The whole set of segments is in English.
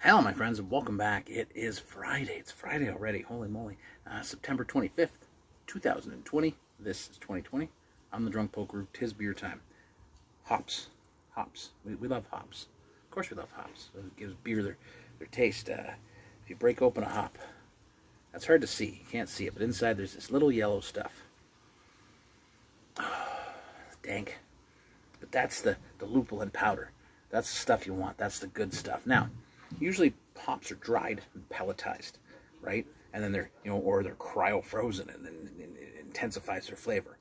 Hello, my friends, and welcome back. It is Friday. It's Friday already. Holy moly. September 25th, 2020. This is 2020. I'm the Drunk Poker. 'Tis beer time. Hops. Hops. We love hops. Of course we love hops. It gives beer their taste. If you break open a hop, that's hard to see. You can't see it, but inside there's this little yellow stuff. Dank. But that's the lupulin powder. That's the stuff you want. That's the good stuff. Now, usually hops are dried and pelletized, right? And then they're, or they're cryo-frozen, and then it intensifies their flavor.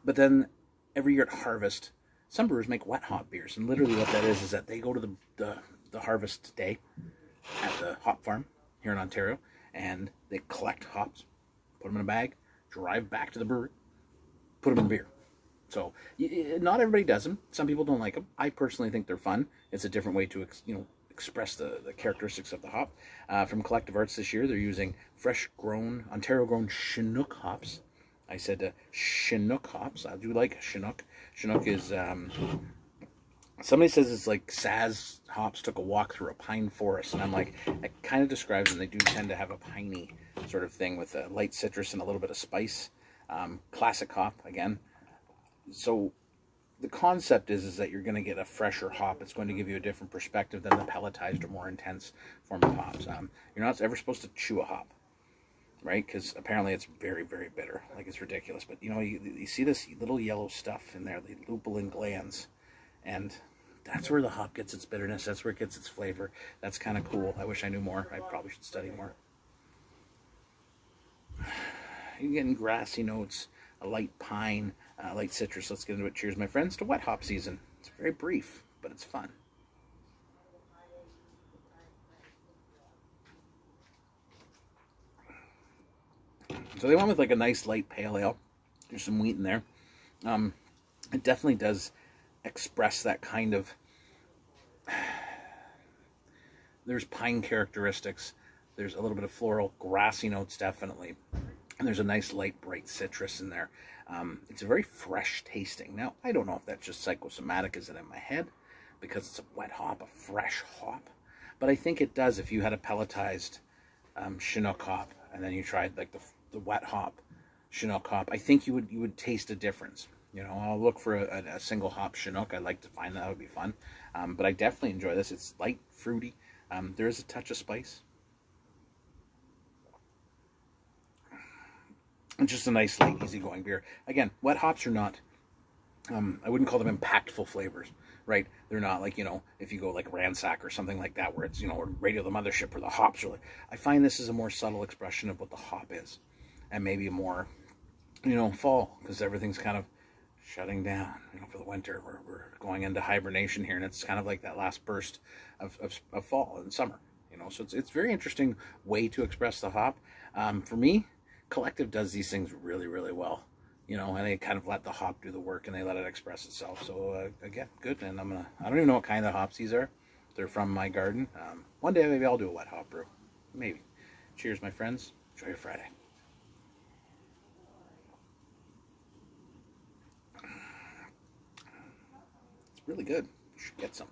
But then every year at harvest, some brewers make wet hop beers. And literally what that is that they go to the harvest day at the hop farm here in Ontario, and they collect hops, put them in a bag, drive back to the brewery, put them in beer. So not everybody does them. Some people don't like them. I personally think they're fun. It's a different way to express the characteristics of the hop. From Collective Arts this year, they're using fresh-grown, Ontario-grown Chinook hops. I said Chinook hops. I do like Chinook. Chinook is, somebody says it's like Saz hops took a walk through a pine forest. And I'm like, it kind of describes them. They do tend to have a piney sort of thing with a light citrus and a little bit of spice. Classic hop, again. So the concept is that you're going to get a fresher hop. It's going to give you a different perspective than the pelletized or more intense form of hops. You're not ever supposed to chew a hop, right? Because apparently it's very, very bitter. Like, it's ridiculous. But, you see this little yellow stuff in there, the lupulin glands. And that's where the hop gets its bitterness. That's where it gets its flavor. That's kind of cool. I wish I knew more. I probably should study more. You're getting grassy notes, a light pine, light citrus. Let's get into it. Cheers, my friends, to wet hop season. It's very brief, but it's fun. So they went with like a nice light pale ale. There's some wheat in there. It definitely does express that kind of... There's pine characteristics. There's a little bit of floral, grassy notes, definitely. And there's a nice light, bright citrus in there. It's very fresh tasting. Now, I don't know if that's just psychosomatic, is it in my head? Because it's a wet hop, a fresh hop. But I think it does if you had a pelletized Chinook hop, and then you tried like the wet hop Chinook hop. I think you would taste a difference. I'll look for a single hop Chinook. I'd like to find that. That would be fun. But I definitely enjoy this. It's light, fruity. There is a touch of spice. It's just a nice, light, easygoing beer. Again, wet hops are not, I wouldn't call them impactful flavors, right? They're not like, if you go like Ransack or something like that, where it's, or Radio the Mothership, where the hops are like, I find this is a more subtle expression of what the hop is. And maybe a more, fall, because everything's kind of shutting down, for the winter. We're going into hibernation here, and it's kind of like that last burst of fall and summer, So it's a very interesting way to express the hop. For me, Collective does these things really, really well, and they kind of let the hop do the work, and they let it express itself. So again, good. And I don't even know what kind of hops these are. They're from my garden. One day maybe I'll do a wet hop brew, maybe. Cheers, my friends. Enjoy your Friday. It's really good. You should get some.